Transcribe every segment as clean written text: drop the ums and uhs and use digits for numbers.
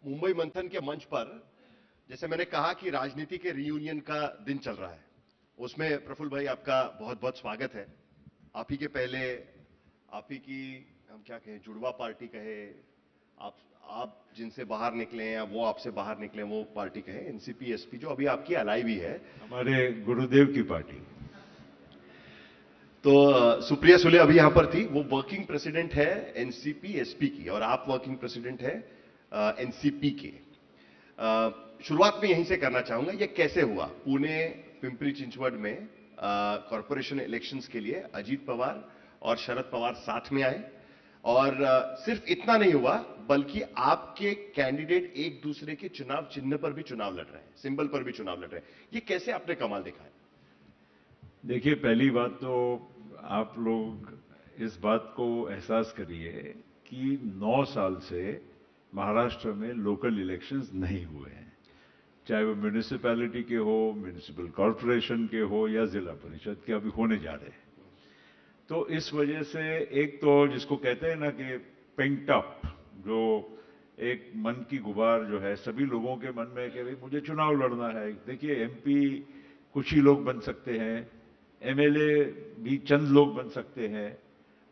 मुंबई मंथन के मंच पर जैसे मैंने कहा कि राजनीति के रीयूनियन का दिन चल रहा है, उसमें प्रफुल्ल भाई आपका बहुत बहुत स्वागत है। आप ही के पहले आप ही की हम क्या कहें, जुड़वा पार्टी कहे, आप जिनसे बाहर निकले हैं या वो आपसे बाहर निकले, वो पार्टी कहे एनसीपी एसपी, जो अभी आपकी अलाई भी है, हमारे गुरुदेव की पार्टी। तो सुप्रिया सुले अभी यहां पर थी, वो वर्किंग प्रेसिडेंट है एनसीपी एसपी की और आप वर्किंग प्रेसिडेंट है एनसीपी के। शुरुआत में यहीं से करना चाहूंगा, ये कैसे हुआ पुणे पिंपरी चिंचवड में कॉरपोरेशन इलेक्शंस के लिए अजीत पवार और शरद पवार साथ में आए, और सिर्फ इतना नहीं हुआ बल्कि आपके कैंडिडेट एक दूसरे के चुनाव चिन्ह पर भी चुनाव लड़ रहे हैं, सिंबल पर भी चुनाव लड़ रहे हैं। ये कैसे आपने कमाल देखा है? देखिए, पहली बात तो आप लोग इस बात को एहसास करिए कि 9 साल से महाराष्ट्र में लोकल इलेक्शंस नहीं हुए हैं, चाहे वो म्यूनिसिपैलिटी के हो, म्यूनिसिपल कॉरपोरेशन के हो या जिला परिषद के, अभी होने जा रहे हैं। तो इस वजह से एक तो जिसको कहते हैं ना कि पेंट अप, जो एक मन की गुबार जो है सभी लोगों के मन में कि भाई मुझे चुनाव लड़ना है। देखिए, एमपी कुछ ही लोग बन सकते हैं, एमएलए भी चंद लोग बन सकते हैं,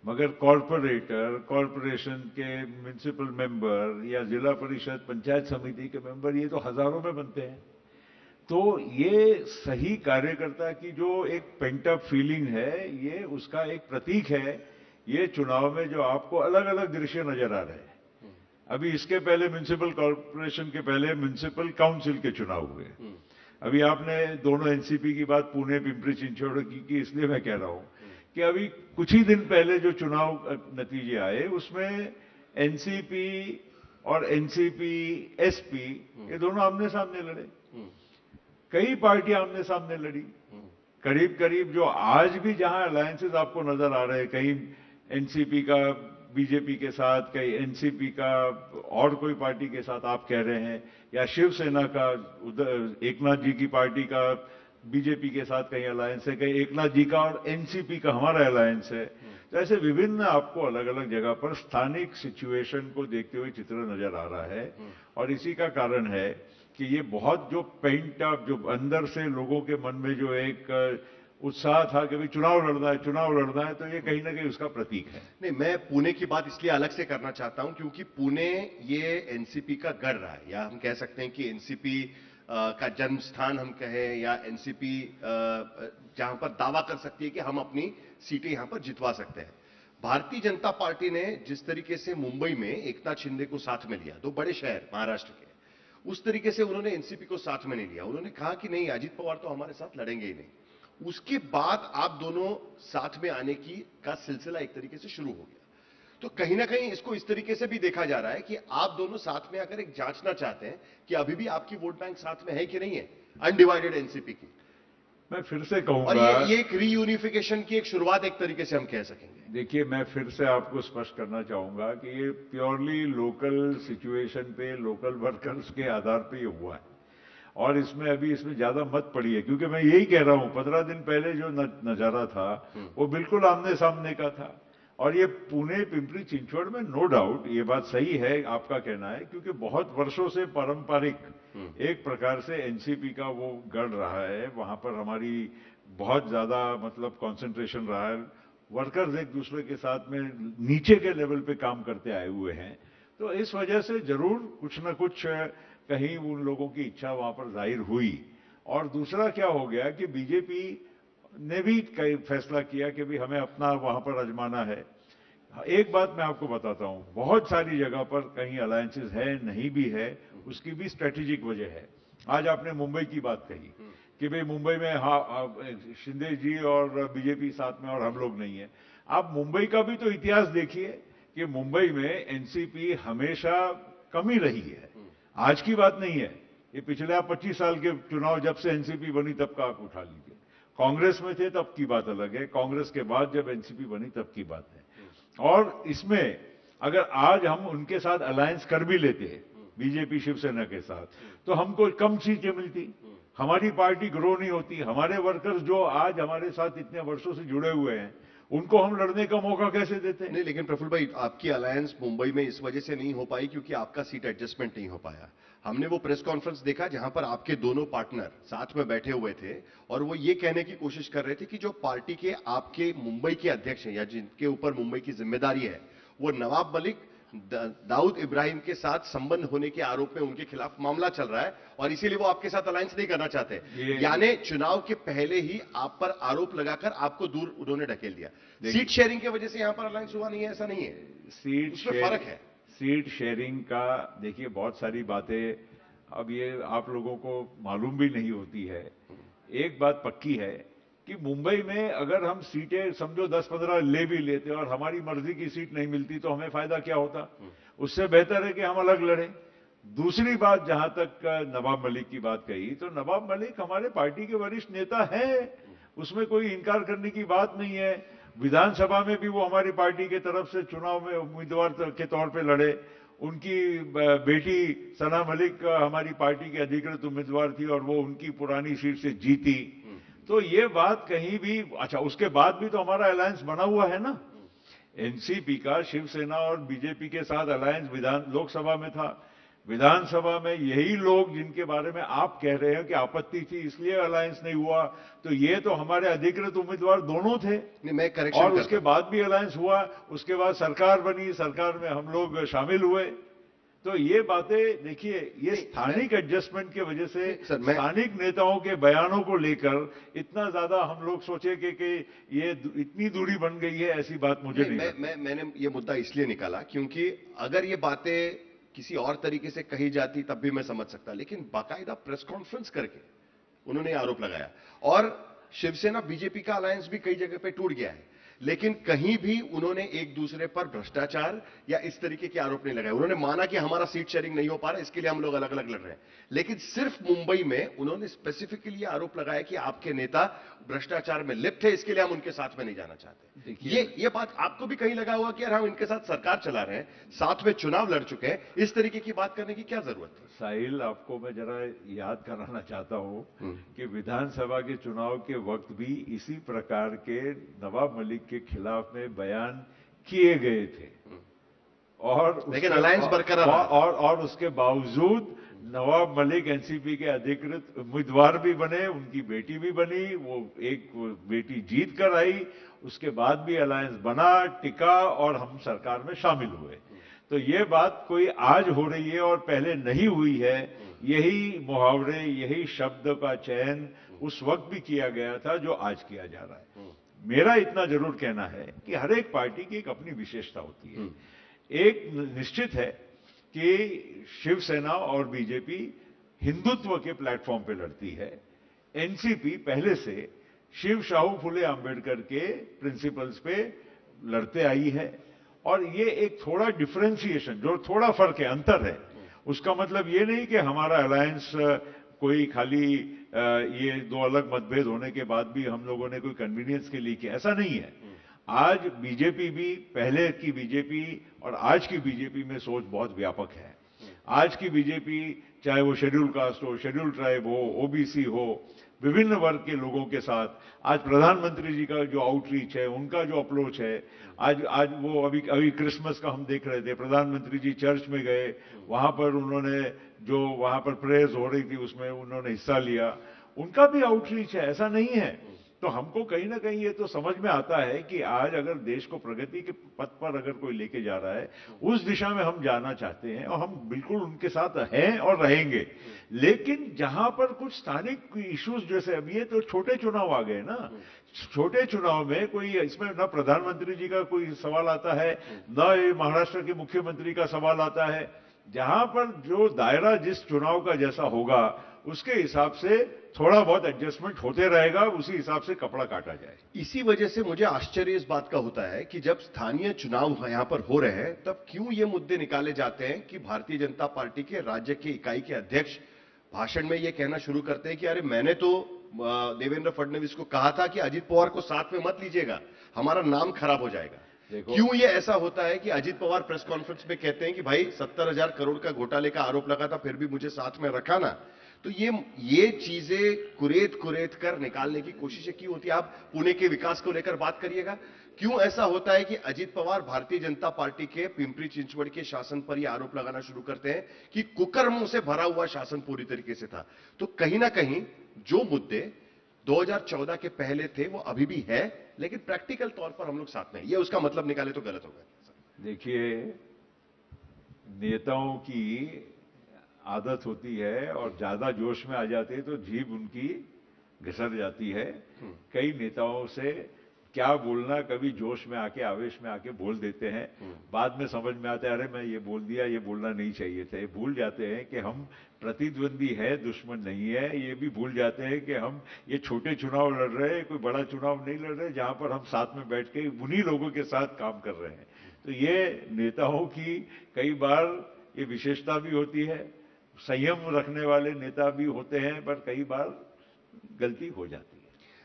मगर कॉरपोरेटर, कॉरपोरेशन के म्युनिसिपल मेंबर या जिला परिषद पंचायत समिति के मेंबर, ये तो हजारों में बनते हैं। तो ये सही कार्यकर्ता की जो एक पेंट अप फीलिंग है, ये उसका एक प्रतीक है। ये चुनाव में जो आपको अलग अलग दृश्य नजर आ रहे हैं, अभी इसके पहले म्युनिसिपल कॉरपोरेशन के पहले म्युनिसिपल काउंसिल के चुनाव हुए। अभी आपने दोनों एनसीपी की बात पुणे पिंपरी चिंचवड़ की, इसलिए मैं कह रहा हूं कि अभी कुछ ही दिन पहले जो चुनाव नतीजे आए उसमें एनसीपी और एनसीपी एसपी ये दोनों आमने सामने लड़े। कई पार्टियां आमने सामने लड़ी, करीब करीब जो आज भी जहां अलायंसेस आपको नजर आ रहे हैं, कहीं एनसीपी का बीजेपी के साथ, कहीं एनसीपी का और कोई पार्टी के साथ आप कह रहे हैं, या शिवसेना का एकनाथ जी की पार्टी का बीजेपी के साथ कहीं अलायंस है, कहीं एकनाथ जी का और एनसीपी का हमारा अलायंस है। तो ऐसे विभिन्न आपको अलग अलग जगह पर स्थानिक सिचुएशन को देखते हुए चित्र नजर आ रहा है। और इसी का कारण है कि ये बहुत जो पेंट अप, जो अंदर से लोगों के मन में जो एक उत्साह था कि भाई चुनाव लड़ना है, चुनाव लड़ना है, तो ये कहीं ना कहीं उसका प्रतीक है। नहीं, मैं पुणे की बात इसलिए अलग से करना चाहता हूं क्योंकि पुणे ये एनसीपी का गढ़ रहा है, या हम कह सकते हैं कि एनसीपी का जन्म स्थान हम कहें, या एनसीपी जहां पर दावा कर सकती है कि हम अपनी सीटें यहां पर जितवा सकते हैं। भारतीय जनता पार्टी ने जिस तरीके से मुंबई में एकनाथ शिंदे को साथ में लिया, दो बड़े शहर महाराष्ट्र के, उस तरीके से उन्होंने एनसीपी को साथ में नहीं लिया। उन्होंने कहा कि नहीं, अजीत पवार तो हमारे साथ लड़ेंगे ही नहीं। उसके बाद आप दोनों साथ में आने की का सिलसिला एक तरीके से शुरू हो गया। तो कहीं ना कहीं इसको इस तरीके से भी देखा जा रहा है कि आप दोनों साथ में आकर एक जांचना चाहते हैं कि अभी भी आपकी वोट बैंक साथ में है कि नहीं है, अनडिवाइडेड एनसीपी की। मैं फिर से और कहूंगा, ये एक रीयूनिफिकेशन की एक शुरुआत एक तरीके से हम कह सकेंगे। देखिए, मैं फिर से आपको स्पष्ट करना चाहूंगा कि ये प्योरली लोकल सिचुएशन पे, लोकल वर्कर्स के आधार पे ये हुआ है, और इसमें ज्यादा मत पड़िए, क्योंकि मैं यही कह रहा हूं 15 दिन पहले जो नजारा था वो बिल्कुल आमने सामने का था। और ये पुणे पिंपरी चिंचवड़ में नो डाउट ये बात सही है आपका कहना है, क्योंकि बहुत वर्षों से पारंपरिक एक प्रकार से एनसीपी का वो गढ़ रहा है, वहां पर हमारी बहुत ज्यादा मतलब कंसंट्रेशन रहा है, वर्कर्स एक दूसरे के साथ में नीचे के लेवल पे काम करते आए हुए हैं। तो इस वजह से जरूर कुछ ना कुछ कहीं उन लोगों की इच्छा वहां पर जाहिर हुई। और दूसरा क्या हो गया कि बीजेपी ने भी कई फैसला किया कि भी हमें अपना वहां पर आजमाना है। एक बात मैं आपको बताता हूं, बहुत सारी जगह पर कहीं अलायंसेस है, नहीं भी है, उसकी भी स्ट्रेटेजिक वजह है। आज आपने मुंबई की बात कही कि भाई मुंबई में शिंदे जी और बीजेपी साथ में और हम लोग नहीं है। आप मुंबई का भी तो इतिहास देखिए कि मुंबई में एनसीपी हमेशा कम ही रही है, आज की बात नहीं है। ये पिछले आप 25 साल के चुनाव जब से एनसीपी बनी तब का आप उठा लीजिए। कांग्रेस में थे तब की बात अलग है, कांग्रेस के बाद जब एनसीपी बनी तब की बात है। और इसमें अगर आज हम उनके साथ अलायंस कर भी लेते हैं, बीजेपी शिवसेना के साथ, तो हमको कम सीटें मिलती, हमारी पार्टी ग्रो नहीं होती, हमारे वर्कर्स जो आज हमारे साथ इतने वर्षों से जुड़े हुए हैं उनको हम लड़ने का मौका कैसे देते हैं? नहीं, लेकिन प्रफुल्ल भाई, आपकी अलायंस मुंबई में इस वजह से नहीं हो पाई क्योंकि आपका सीट एडजस्टमेंट नहीं हो पाया। हमने वो प्रेस कॉन्फ्रेंस देखा जहां पर आपके दोनों पार्टनर साथ में बैठे हुए थे और वो ये कहने की कोशिश कर रहे थे कि जो पार्टी के आपके मुंबई के अध्यक्ष हैं या जिनके ऊपर मुंबई की जिम्मेदारी है, वो नवाब मलिक दाऊद इब्राहिम के साथ संबंध होने के आरोप में उनके खिलाफ मामला चल रहा है और इसीलिए वो आपके साथ अलायंस नहीं करना चाहते। यानी चुनाव के पहले ही आप पर आरोप लगाकर आपको दूर उन्होंने ढकेल दिया। सीट शेयरिंग की वजह से यहां पर अलायंस हुआ नहीं है, ऐसा नहीं है। उसमें फर्क है। सीट शेयरिंग का देखिए बहुत सारी बातें अब ये आप लोगों को मालूम भी नहीं होती है। एक बात पक्की है कि मुंबई में अगर हम सीटें समझो 10-15 ले भी लेते और हमारी मर्जी की सीट नहीं मिलती तो हमें फायदा क्या होता? उससे बेहतर है कि हम अलग लड़ें। दूसरी बात, जहां तक नवाब मलिक की बात कही, तो नवाब मलिक हमारे पार्टी के वरिष्ठ नेता हैं, उसमें कोई इनकार करने की बात नहीं है। विधानसभा में भी वो हमारी पार्टी के तरफ से चुनाव में उम्मीदवार के तौर पे लड़े। उनकी बेटी सना मलिक हमारी पार्टी की अधिकृत उम्मीदवार थी और वो उनकी पुरानी सीट से जीती। तो ये बात कहीं भी, अच्छा उसके बाद भी तो हमारा अलायंस बना हुआ है ना। एनसीपी का शिवसेना और बीजेपी के साथ अलायंस लोकसभा में था। विधानसभा में यही लोग जिनके बारे में आप कह रहे हैं कि आपत्ति थी इसलिए अलायंस नहीं हुआ, तो ये तो हमारे अधिकृत उम्मीदवार दोनों थे। नहीं, मैं करेक्शन और उसके बाद भी अलायंस हुआ, उसके बाद सरकार बनी, सरकार में हम लोग शामिल हुए। तो ये बातें देखिए, ये स्थानिक एडजस्टमेंट की वजह से स्थानिक नेताओं के बयानों को लेकर इतना ज्यादा हम लोग सोचे कि ये इतनी दूरी बन गई है, ऐसी बात मुझे नहीं। मैंने ये मुद्दा इसलिए निकाला क्योंकि अगर ये बातें किसी और तरीके से कही जाती तब भी मैं समझ सकता, लेकिन बाकायदा प्रेस कॉन्फ्रेंस करके उन्होंने आरोप लगाया। और शिवसेना बीजेपी का अलायंस भी कई जगह पे टूट गया है, लेकिन कहीं भी उन्होंने एक दूसरे पर भ्रष्टाचार या इस तरीके के आरोप नहीं लगाए। उन्होंने माना कि हमारा सीट शेयरिंग नहीं हो पा रहा, इसके लिए हम लोग अलग अलग लड़ रहे हैं, लेकिन सिर्फ मुंबई में उन्होंने स्पेसिफिकली आरोप लगाया कि आपके नेता भ्रष्टाचार में लिप्त है, इसके लिए हम उनके साथ में नहीं जाना चाहते। ये बात आपको भी कहीं लगा होगा कि यार हम इनके साथ सरकार चला रहे हैं, साथ में चुनाव लड़ चुके हैं, इस तरीके की बात करने की क्या जरूरत है? साहिल, आपको मैं जरा याद कराना चाहता हूं कि विधानसभा के चुनाव के वक्त भी इसी प्रकार के नवाब मलिक के खिलाफ में बयान किए गए थे और लेकिन अलायंस बरकरार और उसके बावजूद नवाब मलिक एनसीपी के अधिकृत उम्मीदवार भी बने, उनकी बेटी भी बनी, वो एक बेटी जीत कर आई, उसके बाद भी अलायंस बना, टिका और हम सरकार में शामिल हुए। तो ये बात कोई आज हो रही है और पहले नहीं हुई है, यही मुहावरे, यही शब्द का चयन उस वक्त भी किया गया था जो आज किया जा रहा है। मेरा इतना जरूर कहना है कि हर एक पार्टी की एक अपनी विशेषता होती है। एक निश्चित है कि शिवसेना और बीजेपी हिंदुत्व के प्लेटफॉर्म पे लड़ती है। एनसीपी पहले से शिव शाहू फुले अंबेडकर के प्रिंसिपल्स पे लड़ते आई है और ये एक थोड़ा डिफरेंशिएशन, जो थोड़ा फर्क है, अंतर है, उसका मतलब ये नहीं कि हमारा अलायंस कोई खाली ये दो अलग मतभेद होने के बाद भी हम लोगों ने कोई कन्वीनियंस के लिए किया, ऐसा नहीं है। आज बीजेपी भी, पहले की बीजेपी और आज की बीजेपी में सोच बहुत व्यापक है। आज की बीजेपी, चाहे वो शेड्यूल कास्ट हो, शेड्यूल ट्राइब हो, ओबीसी हो, विभिन्न वर्ग के लोगों के साथ, आज प्रधानमंत्री जी का जो आउटरीच है, उनका जो अप्रोच है, आज वो अभी क्रिसमस का हम देख रहे थे, प्रधानमंत्री जी चर्च में गए, वहां पर उन्होंने जो वहां पर प्रेयर्स हो रही थी उसमें उन्होंने हिस्सा लिया, उनका भी आउटरीच है, ऐसा नहीं है। तो हमको कहीं ना कहीं ये तो समझ में आता है कि आज अगर देश को प्रगति के पथ पर अगर कोई लेके जा रहा है, उस दिशा में हम जाना चाहते हैं और हम बिल्कुल उनके साथ हैं और रहेंगे। लेकिन जहां पर कुछ स्थानिक इश्यूज, जैसे अब ये तो छोटे चुनाव आ गए ना, छोटे चुनाव में कोई इसमें न प्रधानमंत्री जी का कोई सवाल आता है, न महाराष्ट्र के मुख्यमंत्री का सवाल आता है। जहां पर जो दायरा जिस चुनाव का जैसा होगा उसके हिसाब से थोड़ा बहुत एडजस्टमेंट होते रहेगा, उसी हिसाब से कपड़ा काटा जाए। इसी वजह से मुझे आश्चर्य इस बात का होता है कि जब स्थानीय चुनाव यहां पर हो रहे हैं तब क्यों ये मुद्दे निकाले जाते हैं कि भारतीय जनता पार्टी के राज्य की इकाई के अध्यक्ष भाषण में ये कहना शुरू करते हैं कि अरे मैंने तो देवेंद्र फडणवीस को कहा था कि अजित पवार को साथ में मत लीजिएगा, हमारा नाम खराब हो जाएगा। देखो, क्यों ये ऐसा होता है कि अजीत पवार प्रेस कॉन्फ्रेंस में कहते हैं कि भाई 70,000 करोड़ का घोटाले का आरोप लगा था, फिर भी मुझे साथ में रखा ना। तो ये चीजें कुरेद कुरेद कर निकालने की कोशिशें क्यों होती है? आप पुणे के विकास को लेकर बात करिएगा। क्यों ऐसा होता है कि अजीत पवार भारतीय जनता पार्टी के पिंपरी चिंचवड़ के शासन पर यह आरोप लगाना शुरू करते हैं कि कुकर्मों से भरा हुआ शासन पूरी तरीके से था? तो कहीं ना कहीं जो मुद्दे 2014 के पहले थे वो अभी भी है, लेकिन प्रैक्टिकल तौर पर हम लोग साथ में हैं। ये उसका मतलब निकाले तो गलत होगा। देखिए, नेताओं की आदत होती है और ज्यादा जोश में आ जाते हैं तो जीभ उनकी घिसर जाती है। कई नेताओं से क्या बोलना, कभी जोश में आके आवेश में आके बोल देते हैं, बाद में समझ में आता है अरे मैं ये बोल दिया, ये बोलना नहीं चाहिए था। ये भूल जाते हैं कि हम प्रतिद्वंदी है, दुश्मन नहीं है। ये भी भूल जाते हैं कि हम ये छोटे चुनाव लड़ रहे हैं, कोई बड़ा चुनाव नहीं लड़ रहे, जहां पर हम साथ में बैठ के उन्हीं लोगों के साथ काम कर रहे हैं। तो ये नेताओं की कई बार ये विशेषता भी होती है। संयम रखने वाले नेता भी होते हैं, पर कई बार गलती हो जाती है।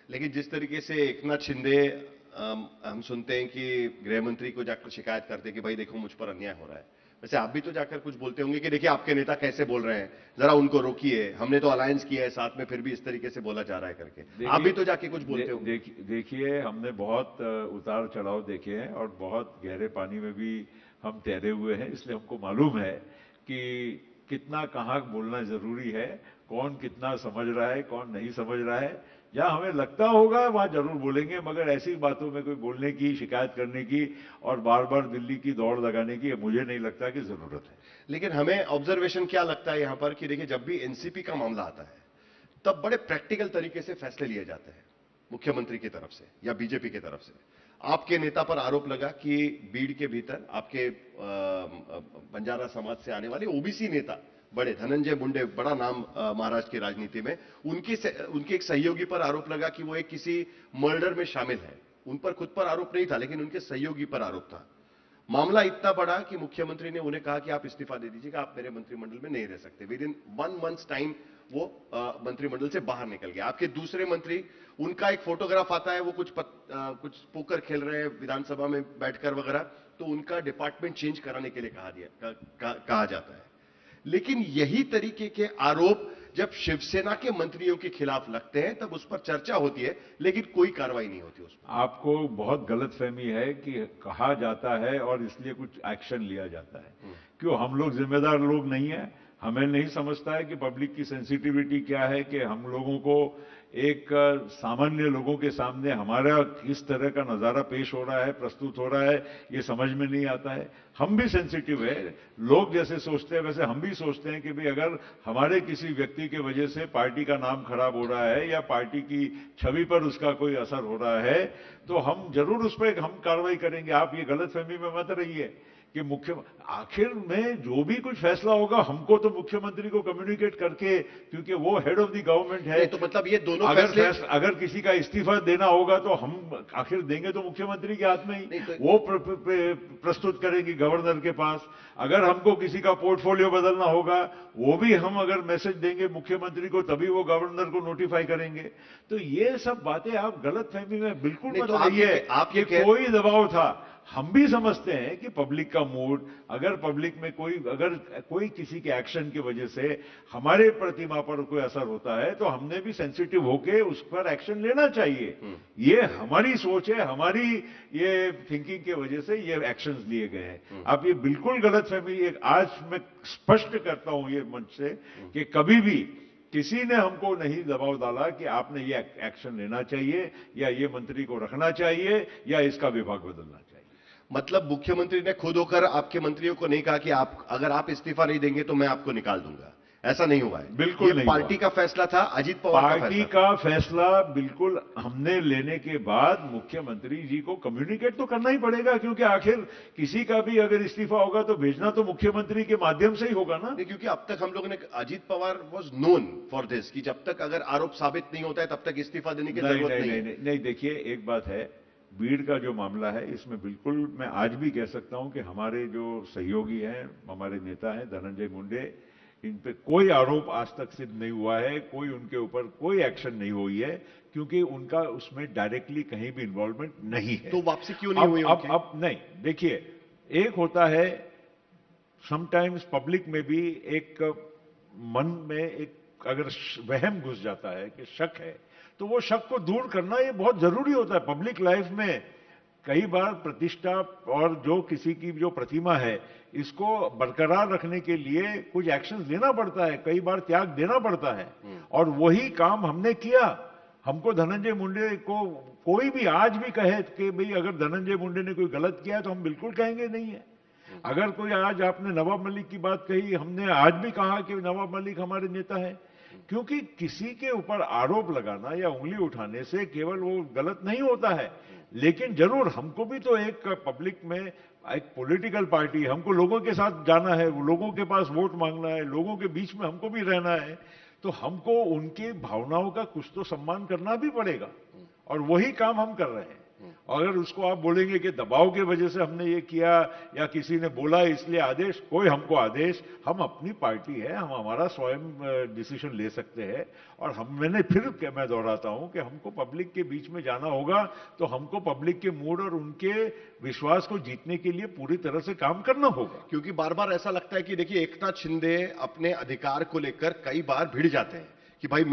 लेकिन जिस तरीके से एकनाथ शिंदे हम सुनते हैं कि गृह मंत्री को जाकर शिकायत करते हैं कि भाई देखो मुझ पर अन्याय हो रहा है, वैसे आप भी तो जाकर कुछ बोलते होंगे कि देखिए आपके नेता कैसे बोल रहे हैं, जरा उनको रोकिए, हमने तो अलायंस किया है साथ में, फिर भी इस तरीके से बोला जा रहा है करके आप भी तो जाके कुछ बोलते होंगे। देखिए, हमने बहुत उतार चढ़ाव देखे हैं और बहुत गहरे पानी में भी हम तैरे हुए हैं, इसलिए हमको मालूम है कि कितना कहाँ बोलना जरूरी है, कौन कितना समझ रहा है, कौन नहीं समझ रहा है। जहां हमें लगता होगा वहां जरूर बोलेंगे, मगर ऐसी बातों में कोई बोलने की, शिकायत करने की और बार बार दिल्ली की दौड़ लगाने की मुझे नहीं लगता कि जरूरत है। लेकिन हमें ऑब्जर्वेशन क्या लगता है यहां पर कि देखिए जब भी एनसीपी का मामला आता है तब बड़े प्रैक्टिकल तरीके से फैसले लिए जाते हैं मुख्यमंत्री की तरफ से या बीजेपी की तरफ से। आपके नेता पर आरोप लगा कि बीड़ के भीतर आपके बंजारा समाज से आने वाले ओबीसी नेता बड़े धनंजय मुंडे, बड़ा नाम महाराष्ट्र की राजनीति में, उनके एक सहयोगी पर आरोप लगा कि वो एक किसी मर्डर में शामिल है। उन पर खुद पर आरोप नहीं था लेकिन उनके सहयोगी पर आरोप था। मामला इतना बड़ा कि मुख्यमंत्री ने उन्हें कहा कि आप इस्तीफा दे दीजिएगा, आप मेरे मंत्रिमंडल में नहीं रह सकते। विद इन 1 मंथ टाइम वो मंत्रिमंडल से बाहर निकल गया। आपके दूसरे मंत्री, उनका एक फोटोग्राफ आता है, वो कुछ पोकर खेल रहे हैं विधानसभा में बैठकर वगैरह, तो उनका डिपार्टमेंट चेंज कराने के लिए कहा जाता है। लेकिन यही तरीके के आरोप जब शिवसेना के मंत्रियों के खिलाफ लगते हैं तब उस पर चर्चा होती है, लेकिन कोई कार्रवाई नहीं होती उस पर। आपको बहुत गलतफहमी है कि कहा जाता है और इसलिए कुछ एक्शन लिया जाता है। क्यों हम लोग जिम्मेदार लोग नहीं है? हमें नहीं समझता है कि पब्लिक की सेंसिटिविटी क्या है, कि हम लोगों को एक सामान्य लोगों के सामने हमारा किस तरह का नजारा पेश हो रहा है, प्रस्तुत हो रहा है, ये समझ में नहीं आता है। हम भी सेंसिटिव है। लोग जैसे सोचते हैं वैसे हम भी सोचते हैं कि भाई अगर हमारे किसी व्यक्ति के वजह से पार्टी का नाम खराब हो रहा है या पार्टी की छवि पर उसका कोई असर हो रहा है तो हम जरूर उस पर हम कार्रवाई करेंगे। आप ये गलतफहमी में मत रहिए कि आखिर में जो भी कुछ फैसला होगा हमको तो मुख्यमंत्री को कम्युनिकेट करके, क्योंकि वो हेड ऑफ द गवर्नमेंट है। तो मतलब ये दोनों फैसले, अगर किसी का इस्तीफा देना होगा तो हम आखिर देंगे तो मुख्यमंत्री के हाथ में ही, वो प्रस्तुत करेंगे गवर्नर के पास। अगर हमको किसी का पोर्टफोलियो बदलना होगा वो भी हम अगर मैसेज देंगे मुख्यमंत्री को तभी वो गवर्नर को नोटिफाई करेंगे। तो ये सब बातें आप गलतफहमी में बिल्कुल मत रहिए। आपके कोई दबाव था, हम भी समझते हैं कि पब्लिक का मूड, अगर पब्लिक में कोई किसी के एक्शन की वजह से हमारे प्रतिमा पर कोई असर होता है तो हमने भी सेंसिटिव होके उस पर एक्शन लेना चाहिए। ये हमारी सोच है, हमारी ये थिंकिंग की वजह से ये एक्शंस लिए गए हैं। आप ये बिल्कुल गलतफहमी, आज मैं स्पष्ट करता हूं ये मंच से कि कभी भी किसी ने हमको नहीं दबाव डाला कि आपने ये एक्शन लेना चाहिए या ये मंत्री को रखना चाहिए या इसका विभाग बदलना चाहिए। मतलब मुख्यमंत्री ने खुद होकर आपके मंत्रियों को नहीं कहा कि अगर आप इस्तीफा नहीं देंगे तो मैं आपको निकाल दूंगा, ऐसा नहीं हुआ है। बिल्कुल नहीं, पार्टी का फैसला था, अजीत पवार का पार्टी का फैसला बिल्कुल हमने लेने के बाद मुख्यमंत्री जी को कम्युनिकेट तो करना ही पड़ेगा, क्योंकि आखिर किसी का भी अगर इस्तीफा होगा तो भेजना तो मुख्यमंत्री के माध्यम से ही होगा ना। क्योंकि अब तक हम लोगों ने, Ajit Pawar was known for this कि जब तक अगर आरोप साबित नहीं होता है तब तक इस्तीफा देने की जरूरत नहीं। देखिए, एक बात है, बीड़ का जो मामला है इसमें बिल्कुल मैं आज भी कह सकता हूं कि हमारे जो सहयोगी हैं, हमारे नेता हैं धनंजय मुंडे, इन पे कोई आरोप आज तक सिद्ध नहीं हुआ है, कोई उनके ऊपर कोई एक्शन नहीं हुई है, क्योंकि उनका उसमें डायरेक्टली कहीं भी इन्वॉल्वमेंट नहीं है। तो वापसी क्यों नहीं हुई उनकी? अब नहीं, देखिए, एक होता है समटाइम्स पब्लिक में भी एक मन में एक अगर वहम घुस जाता है कि शक है, तो वो शक को दूर करना ये बहुत जरूरी होता है। पब्लिक लाइफ में कई बार प्रतिष्ठा और जो किसी की जो प्रतिमा है, इसको बरकरार रखने के लिए कुछ एक्शन लेना पड़ता है, कई बार त्याग देना पड़ता है, और वही काम हमने किया। हमको धनंजय मुंडे को कोई भी आज भी कहे कि भाई अगर धनंजय मुंडे ने कोई गलत किया तो हम बिल्कुल कहेंगे नहीं है। अगर कोई आज आपने नवाब मलिक की बात कही, हमने आज भी कहा कि नवाब मलिक हमारे नेता हैं, क्योंकि किसी के ऊपर आरोप लगाना या उंगली उठाने से केवल वो गलत नहीं होता है, लेकिन जरूर हमको भी तो एक पब्लिक में एक पॉलिटिकल पार्टी, हमको लोगों के साथ जाना है, लोगों के पास वोट मांगना है, लोगों के बीच में हमको भी रहना है, तो हमको उनकी भावनाओं का कुछ तो सम्मान करना भी पड़ेगा, और वही काम हम कर रहे हैं। अगर उसको आप बोलेंगे कि दबाव की वजह से हमने ये किया या किसी ने बोला इसलिए आदेश, कोई हमको आदेश, हम अपनी पार्टी है, हम हमारा स्वयं डिसीजन ले सकते हैं। और मैंने फिर मैं दोहराता हूं कि हमको पब्लिक के बीच में जाना होगा, तो हमको पब्लिक के मूड और उनके विश्वास को जीतने के लिए पूरी तरह से काम करना होगा। क्योंकि बार बार ऐसा लगता है कि देखिए, एकनाथ शिंदे अपने अधिकार को लेकर कई बार भिड़ जाते हैं कि भाई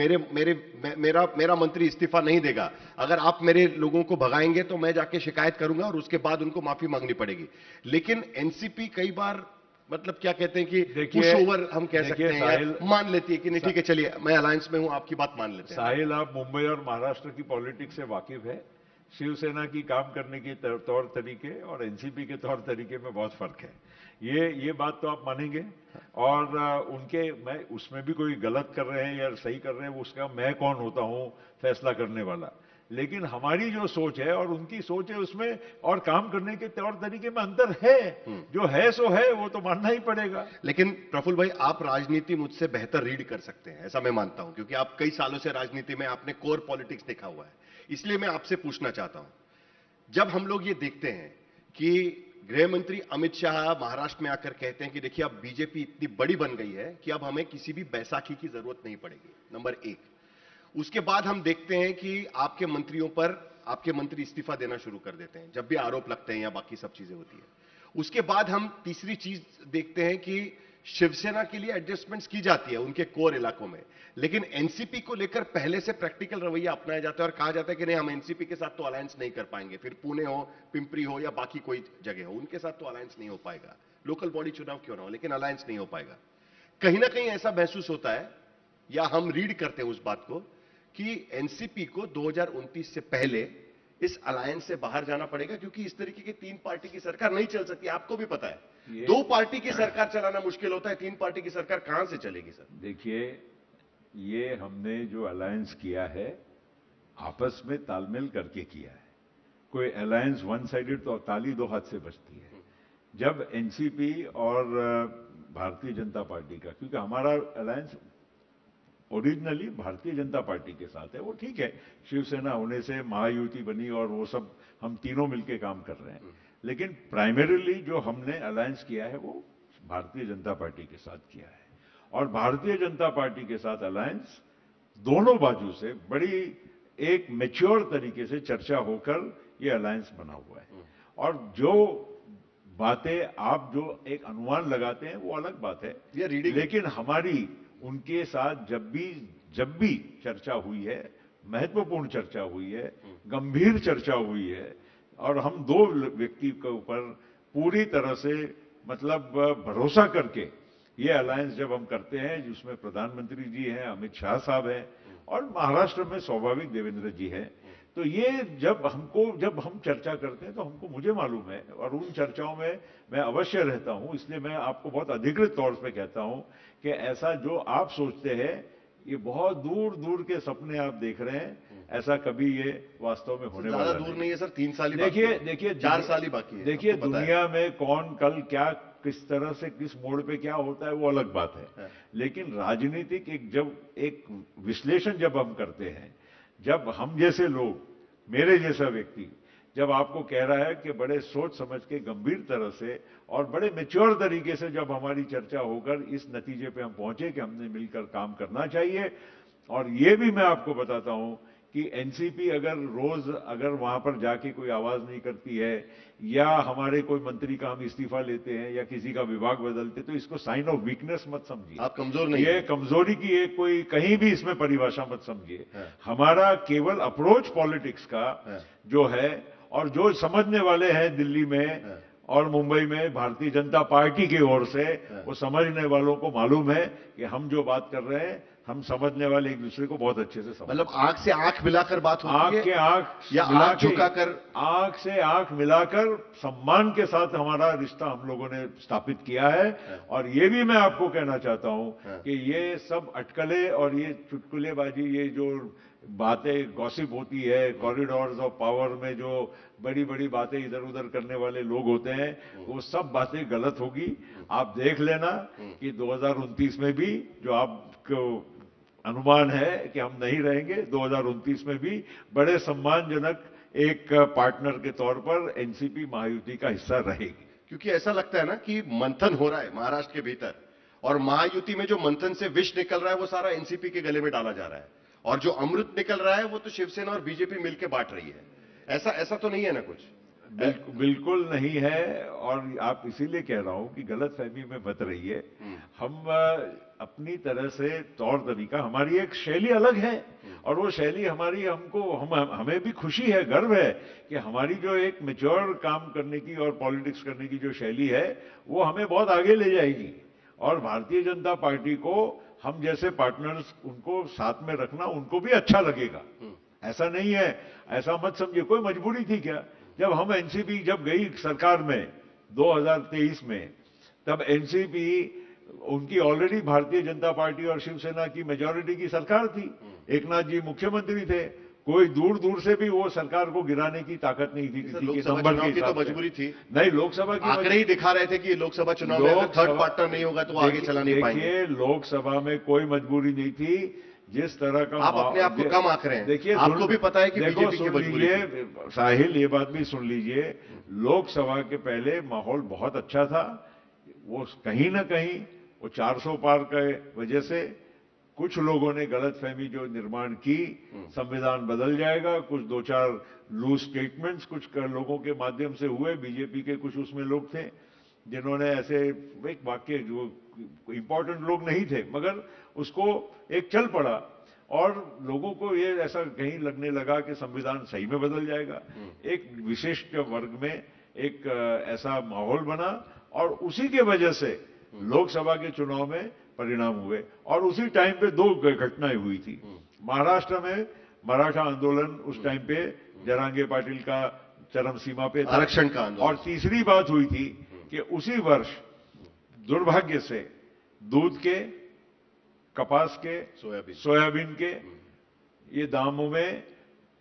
मेरा मंत्री इस्तीफा नहीं देगा, अगर आप मेरे लोगों को भगाएंगे तो मैं जाके शिकायत करूंगा और उसके बाद उनको माफी मांगनी पड़ेगी। लेकिन एनसीपी कई बार मतलब क्या कहते हैं कि पुश ओवर हम कह सकते हैं, मान लेती है कि नहीं ठीक है चलिए मैं अलायंस में हूं, आपकी बात मान लेते हैं। साहिल, आप मुंबई और महाराष्ट्र की पॉलिटिक्स से वाकिफ है। शिवसेना की काम करने के तौर तरीके और एनसीपी के तौर तरीके में बहुत फर्क है, ये बात तो आप मानेंगे। और उनके, मैं उसमें भी कोई गलत कर रहे हैं या सही कर रहे हैं, उसका मैं कौन होता हूं फैसला करने वाला। लेकिन हमारी जो सोच है और उनकी सोच है, उसमें और काम करने के तौर तरीके में अंतर है। जो है सो है, वो तो मानना ही पड़ेगा। लेकिन प्रफुल्ल भाई, आप राजनीति मुझसे बेहतर रीड कर सकते हैं, ऐसा मैं मानता हूं, क्योंकि आप कई सालों से राजनीति में, आपने कोर पॉलिटिक्स देखा हुआ है। इसलिए मैं आपसे पूछना चाहता हूं, जब हम लोग ये देखते हैं कि गृह मंत्री अमित शाह महाराष्ट्र में आकर कहते हैं कि देखिए अब बीजेपी इतनी बड़ी बन गई है कि अब हमें किसी भी बैसाखी की जरूरत नहीं पड़ेगी, नंबर एक। उसके बाद हम देखते हैं कि आपके मंत्रियों पर आपके मंत्री इस्तीफा देना शुरू कर देते हैं जब भी आरोप लगते हैं या बाकी सब चीजें होती है। उसके बाद हम तीसरी चीज देखते हैं कि शिवसेना के लिए एडजस्टमेंट्स की जाती है उनके कोर इलाकों में, लेकिन एनसीपी को लेकर पहले से प्रैक्टिकल रवैया अपनाया जाता है और कहा जाता है कि नहीं, हम एनसीपी के साथ तो अलायंस नहीं कर पाएंगे, फिर पुणे हो, पिंपरी हो या बाकी कोई जगह हो, उनके साथ तो अलायंस नहीं हो पाएगा, लोकल बॉडी चुनाव क्यों ना हो, लेकिन अलायंस नहीं हो पाएगा। कहीं ना कहीं ऐसा महसूस होता है, या हम रीड करते हैं उस बात को, कि एनसीपी को 2029 से पहले इस अलायंस से बाहर जाना पड़ेगा, क्योंकि इस तरीके की तीन पार्टी की सरकार नहीं चल सकती, आपको भी पता है। दो पार्टी की सरकार चलाना मुश्किल होता है, तीन पार्टी की सरकार कहां से चलेगी सर? देखिए, ये हमने जो अलायंस किया है आपस में तालमेल करके किया है। कोई अलायंस वन साइडेड तो ताली दो हाथ से बजती है। जब एनसीपी और भारतीय जनता पार्टी का, क्योंकि हमारा alliance originally Bharatiya Janata party के साथ है, वो ठीक है, शिवसेना होने से महायुति बनी और वो सब हम तीनों मिलकर काम कर रहे हैं, लेकिन प्राइमरीली जो हमने अलायंस किया है वो भारतीय जनता पार्टी के साथ किया है। और भारतीय जनता पार्टी के साथ अलायंस दोनों बाजू से बड़ी एक मैच्योर तरीके से चर्चा होकर ये अलायंस बना हुआ है। और जो बातें आप जो एक अनुमान लगाते हैं वो अलग बात है, लेकिन हमारी उनके साथ जब भी चर्चा हुई है, महत्वपूर्ण चर्चा हुई है, गंभीर चर्चा हुई है, और हम दो व्यक्ति के ऊपर पूरी तरह से मतलब भरोसा करके ये अलायंस जब हम करते हैं, जिसमें प्रधानमंत्री जी हैं, अमित शाह साहब हैं, और महाराष्ट्र में स्वाभाविक देवेंद्र जी हैं, तो ये जब हम चर्चा करते हैं तो मुझे मालूम है, और उन चर्चाओं में मैं अवश्य रहता हूं। इसलिए मैं आपको बहुत अधिकृत तौर पे कहता हूं कि ऐसा जो आप सोचते हैं, ये बहुत दूर दूर के सपने आप देख रहे हैं, ऐसा कभी ये वास्तव में होने वाला दूर नहीं है सर। 3 साल ही देखिए 4 साल ही बाकी है। देखिए, दुनिया में कौन कल क्या किस तरह से किस मोड़ पे क्या होता है वो अलग बात है, लेकिन राजनीतिक एक विश्लेषण जब हम करते हैं, जब हम जैसे लोग, मेरे जैसा व्यक्ति जब आपको कह रहा है कि बड़े सोच समझ के गंभीर तरह से और बड़े मैच्योर तरीके से जब हमारी चर्चा होकर इस नतीजे पे हम पहुंचे कि हमने मिलकर काम करना चाहिए। और ये भी मैं आपको बताता हूं कि एनसीपी अगर वहां पर जाके कोई आवाज नहीं करती है या हमारे कोई मंत्री का हम इस्तीफा लेते हैं या किसी का विभाग बदलते, तो इसको साइन ऑफ वीकनेस मत समझिए। आप कमजोर नहीं ये हैं। कमजोरी की एक कोई कहीं भी इसमें परिभाषा मत समझिए। हाँ। हमारा केवल अप्रोच पॉलिटिक्स का हाँ। जो है, और जो समझने वाले हैं दिल्ली में हाँ। और मुंबई में भारतीय जनता पार्टी की ओर से, हाँ। वो समझने वालों को मालूम है कि हम जो बात कर रहे हैं, हम समझने वाले एक दूसरे को बहुत अच्छे से समझ, मतलब आंख से आंख मिलाकर बात होती है आंख के आंख या मिला आंख के, झुकाकर? आंख से आंख मिलाकर सम्मान के साथ हमारा रिश्ता हम लोगों ने स्थापित किया है। और ये भी मैं आपको कहना चाहता हूं कि ये सब अटकलें और ये चुटकुलेबाजी, ये जो बातें गॉसिप होती है कॉरिडोर्स ऑफ पावर में, जो बड़ी बड़ी बातें इधर उधर करने वाले लोग होते हैं, वो सब बातें गलत होगी। आप देख लेना कि 2029 में भी जो आपको अनुमान है कि हम नहीं रहेंगे, 2029 में भी बड़े सम्मानजनक एक पार्टनर के तौर पर एनसीपी महायुति का हिस्सा रहेगी। क्योंकि ऐसा लगता है ना कि मंथन हो रहा है महाराष्ट्र के भीतर, और महायुति में जो मंथन से विष निकल रहा है वो सारा एनसीपी के गले में डाला जा रहा है, और जो अमृत निकल रहा है वो तो शिवसेना और बीजेपी मिलकर बांट रही है। ऐसा तो नहीं है ना कुछ? बिल्कुल नहीं है। और आप इसीलिए कह रहा हूं कि गलतफहमी में मत रहिए। हम अपनी तरह से तौर तरीका, हमारी एक शैली अलग है, और वो शैली हमारी हमें भी खुशी है, गर्व है कि हमारी जो एक मैच्योर काम करने की और पॉलिटिक्स करने की जो शैली है, वो हमें बहुत आगे ले जाएगी। और भारतीय जनता पार्टी को हम जैसे पार्टनर्स उनको साथ में रखना उनको भी अच्छा लगेगा। ऐसा नहीं है, ऐसा मत समझिए कोई मजबूरी थी क्या। जब हम एनसीपी जब गई सरकार में 2023 में, तब एनसीपी उनकी ऑलरेडी भारतीय जनता पार्टी और शिवसेना की मेजॉरिटी की सरकार थी, एक नाथ जी मुख्यमंत्री थे, कोई दूर दूर से भी वो सरकार को गिराने की ताकत नहीं थी किसी के नंबर की तो मजबूरी थी नहीं। लोकसभा की आंकड़े ही दिखा रहे थे कि लोकसभा चुनाव में थर्ड पार्टनर नहीं होगा तो वो आगे चला नहीं पाएंगे। देखिए, लोकसभा में कोई मजबूरी नहीं थी। जिस तरह का आप अपने आप को कम आंक रहे हैं। देखिए, आपको भी पता है कि बीजेपी की मजबूरी थी। साहिल, ये बात भी सुन लीजिए, लोकसभा के पहले माहौल बहुत अच्छा था। वो कहीं ना कहीं वो 400 पार के वजह से कुछ लोगों ने गलतफहमी जो निर्माण की, संविधान बदल जाएगा, कुछ 2-4 लूज स्टेटमेंट्स कुछ लोगों के माध्यम से हुए। बीजेपी के कुछ उसमें लोग थे जिन्होंने ऐसे एक वाक्य, जो इंपॉर्टेंट लोग नहीं थे, मगर उसको एक चल पड़ा और लोगों को ये ऐसा कहीं लगने लगा कि संविधान सही में बदल जाएगा। एक विशिष्ट वर्ग में एक ऐसा माहौल बना और उसी के वजह से लोकसभा के चुनाव में परिणाम हुए। और उसी टाइम पे 2 घटनाएं हुई थी। महाराष्ट्र में मराठा आंदोलन उस टाइम पे जरांगे पाटिल का चरम सीमा पे था, आरक्षण का आंदोलन। और तीसरी बात हुई थी कि उसी वर्ष दुर्भाग्य से दूध के, कपास के, सोयाबीन के ये दामों में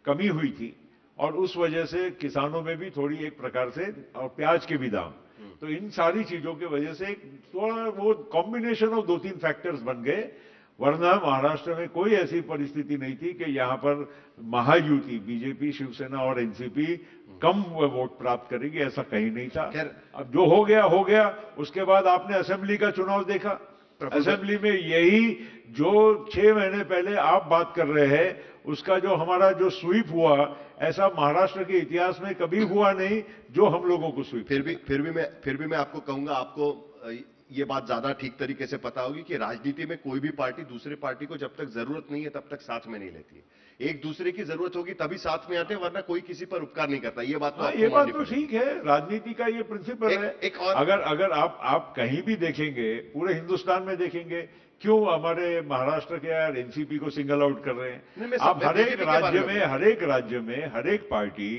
कमी हुई थी, और उस वजह से किसानों में भी थोड़ी एक प्रकार से, और प्याज के भी दाम। तो इन सारी चीजों की वजह से थोड़ा वो कॉम्बिनेशन ऑफ 2-3 फैक्टर्स बन गए। वरना महाराष्ट्र में कोई ऐसी परिस्थिति नहीं थी कि यहां पर महायुति बीजेपी, शिवसेना और एनसीपी कम वोट प्राप्त करेगी, ऐसा कहीं नहीं था। अब जो हो गया। उसके बाद आपने असेंबली का चुनाव देखा। असेंबली में यही जो 6 महीने पहले आप बात कर रहे हैं, उसका जो हमारा जो स्वीप हुआ, ऐसा महाराष्ट्र के इतिहास में कभी हुआ नहीं जो हम लोगों को स्वीप। फिर भी मैं आपको कहूंगा, आपको ये बात ज्यादा ठीक तरीके से पता होगी कि राजनीति में कोई भी पार्टी दूसरे पार्टी को जब तक जरूरत नहीं है तब तक साथ में नहीं लेती है। एक दूसरे की जरूरत होगी तभी साथ में आते हैं, वरना कोई किसी पर उपकार नहीं करता। ये बात तो ठीक है, राजनीति का ये प्रिंसिपल है। अगर आप कहीं भी देखेंगे, पूरे हिंदुस्तान में देखेंगे, क्यों हमारे महाराष्ट्र के यार एनसीपी को सिंगल आउट कर रहे हैं? आप हर एक राज्य में हर एक पार्टी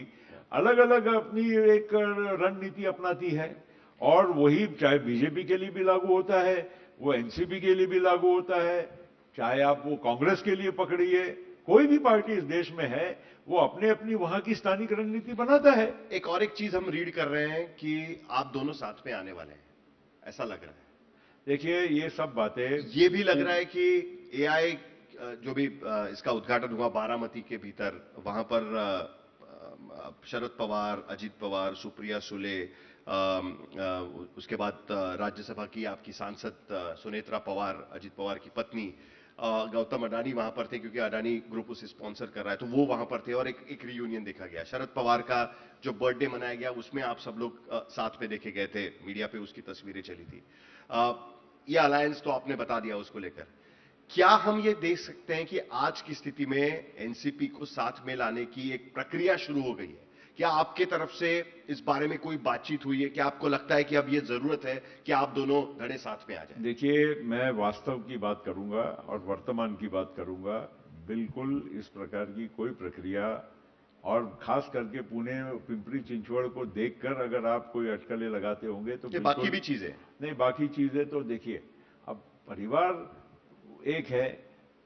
अलग अलग अपनी एक रणनीति अपनाती है, और वही चाहे बीजेपी के लिए भी लागू होता है, वो एनसीपी के लिए भी लागू होता है, चाहे आप वो कांग्रेस के लिए पकड़िए, कोई भी पार्टी इस देश में है, वो अपने अपनी वहां की स्थानिक रणनीति बनाता है। एक चीज हम रीड कर रहे हैं कि आप दोनों साथ में आने वाले हैं, ऐसा लग रहा है। देखिए, ये सब बातें, ये भी लग रहा है कि एआई जो भी इसका उद्घाटन हुआ बारामती के भीतर, वहां पर शरद पवार, अजीत पवार, सुप्रिया सुले, उसके बाद राज्यसभा की आपकी सांसद सुनेत्रा पवार, अजीत पवार की पत्नी, गौतम अडानी वहां पर थे क्योंकि अडानी ग्रुप उसे स्पॉन्सर कर रहा है, तो वो वहां पर थे और एक रियूनियन देखा गया। शरद पवार का जो बर्थडे मनाया गया उसमें आप सब लोग साथ में देखे गए थे, मीडिया पे उसकी तस्वीरें चली थी। ये अलायंस तो आपने बता दिया उसको लेकर। क्या हम ये देख सकते हैं कि आज की स्थिति में एनसीपी को साथ में लाने की एक प्रक्रिया शुरू हो गई है? क्या आपके तरफ से इस बारे में कोई बातचीत हुई है? क्या आपको लगता है कि अब ये जरूरत है कि आप दोनों धड़े साथ में आ जाएं? देखिए, मैं वास्तव की बात करूंगा और वर्तमान की बात करूंगा। बिल्कुल इस प्रकार की कोई प्रक्रिया, और खास करके पुणे पिंपरी चिंचवड़ को देखकर अगर आप कोई अटकलें लगाते होंगे तो बाकी भी चीजें नहीं, बाकी चीजें तो देखिए, अब परिवार एक है,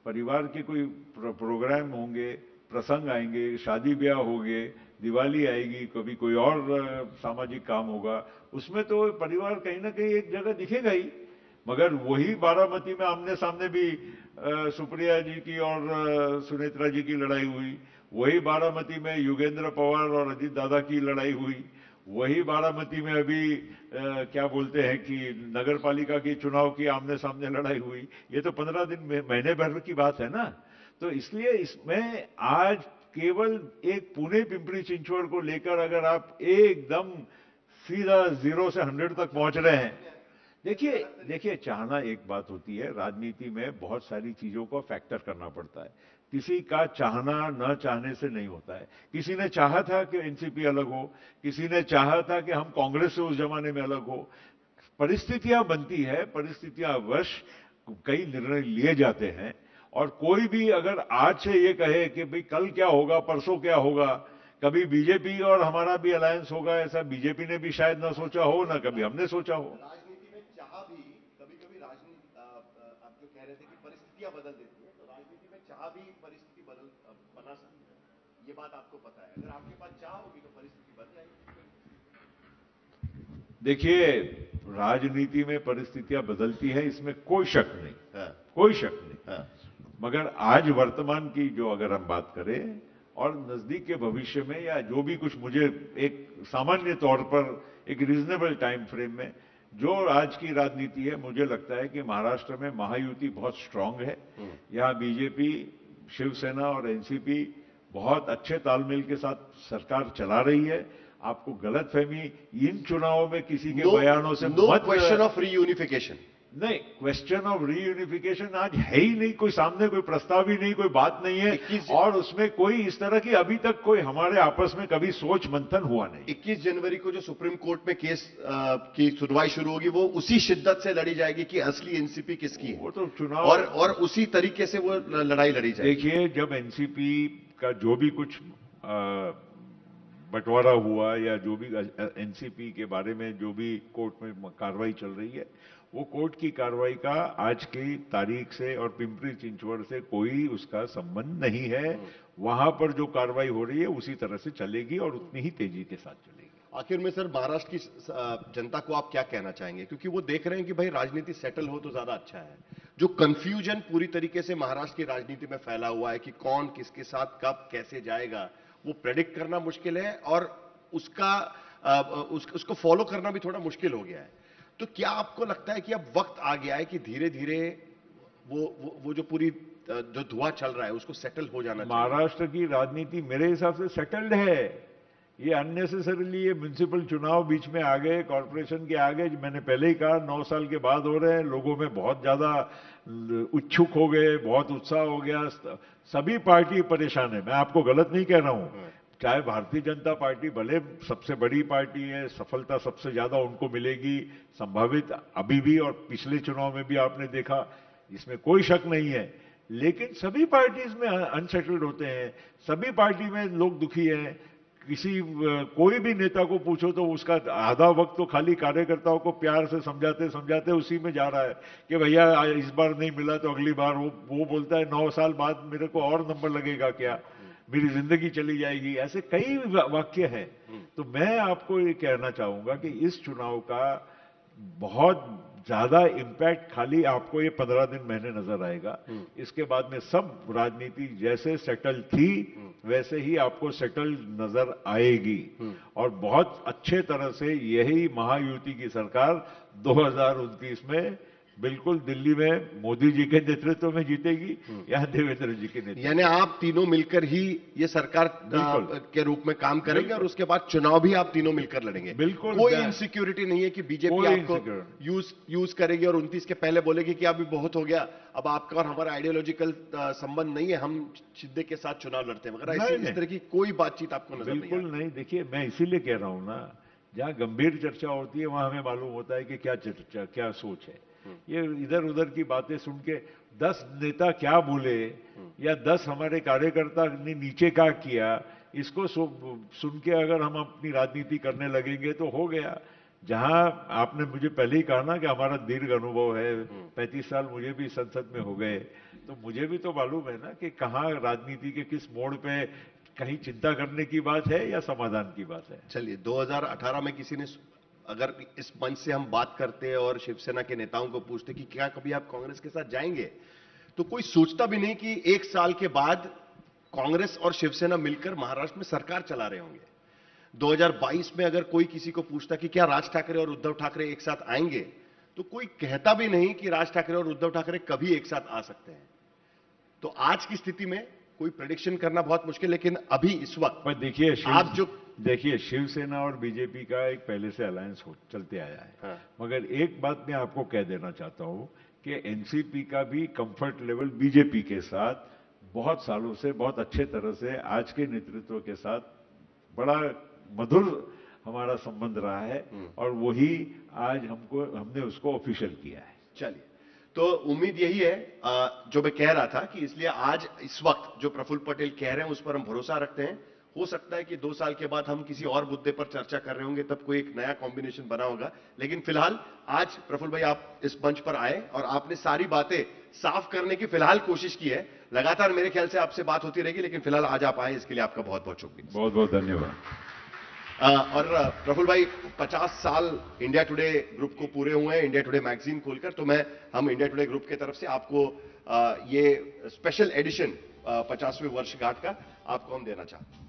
परिवार के कोई प्रोग्राम होंगे, प्रसंग आएंगे, शादी ब्याह होंगे, दिवाली आएगी, कभी कोई और सामाजिक काम होगा, उसमें तो परिवार कहीं ना कहीं एक जगह दिखेगा ही। मगर वही बारामती में आमने सामने भी सुप्रिया जी की और सुनेत्रा जी की लड़ाई हुई, वही बारामती में योगेंद्र पवार और अजीत दादा की लड़ाई हुई, वही बारामती में अभी क्या बोलते हैं कि नगर पालिका की चुनाव की आमने सामने लड़ाई हुई। ये तो 15 दिन महीने भर की बात है ना। तो इसलिए इसमें आज केवल एक पुणे पिंपरी चिंचवड़ को लेकर अगर आप एकदम सीधा 0 से 100 तक पहुंच रहे हैं, देखिए चाहना एक बात होती है, राजनीति में बहुत सारी चीजों को फैक्टर करना पड़ता है। किसी का चाहना न चाहने से नहीं होता है। किसी ने चाहा था कि एनसीपी अलग हो, किसी ने चाहा था कि हम कांग्रेस से उस जमाने में अलग हो। परिस्थितियां बनती है, परिस्थितियां वश कई निर्णय लिए जाते हैं, और कोई भी अगर आज से ये कहे कि भाई कल क्या होगा, परसों क्या होगा, कभी बीजेपी और हमारा भी अलायंस होगा, ऐसा बीजेपी ने भी शायद ना सोचा हो, ना कभी हमने सोचा हो। राजनीति में चाह भी कभी-कभी राजनीति, आप जो कह रहे थे कि परिस्थितियां बदल देती है, तो राजनीति में चाह भी परिस्थिति बना सकती है, ये बात आपको पता है। अगर आपके पास चाह होगी तो परिस्थिति बन जाएगी। देखिए, राजनीति में परिस्थितियां बदलती है, इसमें कोई शक नहीं। हाँ। कोई शक नहीं। हाँ। मगर आज वर्तमान की जो अगर हम बात करें और नजदीक के भविष्य में, या जो भी कुछ मुझे एक सामान्य तौर पर एक रीजनेबल टाइम फ्रेम में जो आज की राजनीति है, मुझे लगता है कि महाराष्ट्र में महायुति बहुत स्ट्रांग है। यहां बीजेपी, शिवसेना और एनसीपी बहुत अच्छे तालमेल के साथ सरकार चला रही है। आपको गलतफहमी इन चुनावों में किसी के बयानों से मत क्वेश्चन ऑफ रीयूनिफिकेशन, नहीं, क्वेश्चन ऑफ रीयूनिफिकेशन आज है ही नहीं, कोई सामने कोई प्रस्ताव ही नहीं, कोई बात नहीं है, और उसमें कोई इस तरह की अभी तक कोई हमारे आपस में कभी सोच मंथन हुआ नहीं। 21 जनवरी को जो सुप्रीम कोर्ट में केस की सुनवाई शुरू होगी, वो उसी शिद्दत से लड़ी जाएगी कि असली एनसीपी किसकी है, वो तो चुनाव और उसी तरीके से वो लड़ाई लड़ी जाएगी। देखिए, जब एनसीपी का जो भी कुछ बंटवारा हुआ या जो भी एनसीपी के बारे में जो भी कोर्ट में कार्रवाई चल रही है, वो कोर्ट की कार्रवाई का आज की तारीख से और पिंपरी चिंचवड़ से कोई उसका संबंध नहीं है। वहां पर जो कार्रवाई हो रही है उसी तरह से चलेगी और उतनी ही तेजी के साथ चलेगी। आखिर में सर, महाराष्ट्र की जनता को आप क्या कहना चाहेंगे? क्योंकि वो देख रहे हैं कि भाई राजनीति सेटल हो तो ज्यादा अच्छा है। जो कंफ्यूजन पूरी तरीके से महाराष्ट्र की राजनीति में फैला हुआ है कि कौन किसके साथ कब कैसे जाएगा, वो प्रेडिक्ट करना मुश्किल है, और उसको फॉलो करना भी थोड़ा मुश्किल हो गया है। तो क्या आपको लगता है कि अब वक्त आ गया है कि धीरे धीरे वो जो पूरी जो धुआं चल रहा है उसको सेटल हो जाना चाहिए? महाराष्ट्र की राजनीति मेरे हिसाब से सेटल्ड है। ये अननेसेसरीली ये म्युनिसिपल चुनाव बीच में आ गए, कॉर्पोरेशन के आ गए, मैंने पहले ही कहा 9 साल के बाद हो रहे हैं, लोगों में बहुत ज्यादा उत्सुक हो गए, बहुत उत्साह हो गया, सभी पार्टी परेशान है। मैं आपको गलत नहीं कह रहा हूं, चाहे भारतीय जनता पार्टी भले सबसे बड़ी पार्टी है, सफलता सबसे ज्यादा उनको मिलेगी संभावित, अभी भी और पिछले चुनाव में भी आपने देखा, इसमें कोई शक नहीं है। लेकिन सभी पार्टीज में अनसेटल्ड होते हैं, सभी पार्टी में लोग दुखी हैं। कोई भी नेता को पूछो तो उसका आधा वक्त तो खाली कार्यकर्ताओं को प्यार से समझाते समझाते उसी में जा रहा है कि भैया इस बार नहीं मिला तो अगली बार। वो बोलता है 9 साल बाद मेरे को और नंबर लगेगा क्या, मेरी जिंदगी चली जाएगी, ऐसे कई वाक्य हैं। तो मैं आपको ये कहना चाहूंगा कि इस चुनाव का बहुत ज्यादा इम्पैक्ट खाली आपको ये 15 दिन महीने नजर आएगा। इसके बाद में सब राजनीति जैसे सेटल थी वैसे ही आपको सेटल नजर आएगी और बहुत अच्छे तरह से यही महायुति की सरकार 2029 में बिल्कुल दिल्ली में मोदी जी के नेतृत्व में जीतेगी या देवेंद्र जी के नेतृत्व। यानी आप तीनों मिलकर ही ये सरकार के रूप में काम करेंगे और उसके बाद चुनाव भी आप तीनों मिलकर लड़ेंगे। बिल्कुल, कोई इनसिक्योरिटी नहीं है कि बीजेपी आपको यूज करेगी और 29 के पहले बोलेगी कि अभी बहुत हो गया, अब आपका और हमारा आइडियोलॉजिकल संबंध नहीं है, हम शिंदे के साथ चुनाव लड़ते हैं वगैरह, इस तरह की कोई बातचीत आपको नजर नहीं? बिल्कुल नहीं। देखिए, मैं इसीलिए कह रहा हूं ना, जहां गंभीर चर्चा होती है वहां हमें मालूम होता है कि क्या चर्चा, क्या सोच है। ये इधर उधर की बातें सुन के 10 नेता क्या बोले या 10 हमारे कार्यकर्ता ने नीचे क्या किया, इसको सुन के अगर हम अपनी राजनीति करने लगेंगे तो हो गया। जहां आपने मुझे पहले ही कहा ना कि हमारा दीर्घ अनुभव है, 35 साल मुझे भी संसद में हो गए, तो मुझे भी तो मालूम है ना कि कहां राजनीति के किस मोड़ पे कहीं चिंता करने की बात है या समाधान की बात है। चलिए, 2018 में किसी ने, अगर इस मंच से हम बात करते और शिवसेना के नेताओं को पूछते कि क्या कभी आप कांग्रेस के साथ जाएंगे, तो कोई सोचता भी नहीं कि 1 साल के बाद कांग्रेस और शिवसेना मिलकर महाराष्ट्र में सरकार चला रहे होंगे। 2022 में अगर कोई किसी को पूछता कि क्या राज ठाकरे और उद्धव ठाकरे एक साथ आएंगे, तो कोई कहता भी नहीं कि राज ठाकरे और उद्धव ठाकरे कभी एक साथ आ सकते हैं। तो आज की स्थिति में कोई प्रेडिक्शन करना बहुत मुश्किल, लेकिन अभी इस वक्त पर देखिए, आप जो देखिए शिवसेना और बीजेपी का एक पहले से अलायंस चलते आया है। हाँ। मगर एक बात मैं आपको कह देना चाहता हूं कि एनसीपी का भी कंफर्ट लेवल बीजेपी के साथ बहुत सालों से बहुत अच्छे तरह से आज के नेतृत्व के साथ बड़ा मधुर हमारा संबंध रहा है और वही आज हमने उसको ऑफिशियल किया है। चलिए, तो उम्मीद यही है जो मैं कह रहा था कि इसलिए आज इस वक्त जो प्रफुल्ल पटेल कह रहे हैं उस पर हम भरोसा रखते हैं। हो सकता है कि 2 साल के बाद हम किसी और मुद्दे पर चर्चा कर रहे होंगे, तब कोई एक नया कॉम्बिनेशन बना होगा, लेकिन फिलहाल आज प्रफुल्ल भाई आप इस मंच पर आए और आपने सारी बातें साफ करने की फिलहाल कोशिश की है। लगातार मेरे ख्याल से आपसे बात होती रहेगी, लेकिन फिलहाल आज आप आए, इसके लिए आपका बहुत बहुत शुक्रिया। बहुत बहुत धन्यवाद। और प्रफुल्ल भाई, 50 साल इंडिया टुडे ग्रुप को पूरे हुए हैं, इंडिया टुडे मैगजीन खोलकर, तो हम इंडिया टुडे ग्रुप की तरफ से आपको ये स्पेशल एडिशन 50वीं वर्षगांठ का आपको हम देना चाहते हैं।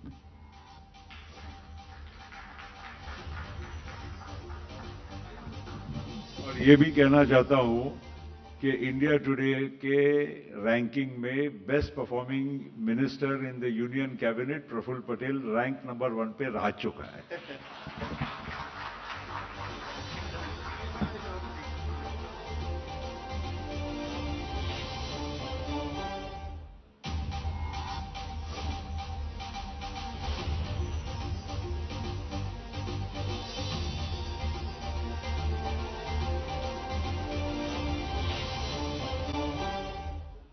और ये भी कहना चाहता हूं कि इंडिया टुडे के रैंकिंग में best performing minister in the union cabinet Praful Patel rank number 1 पे रह चुका है।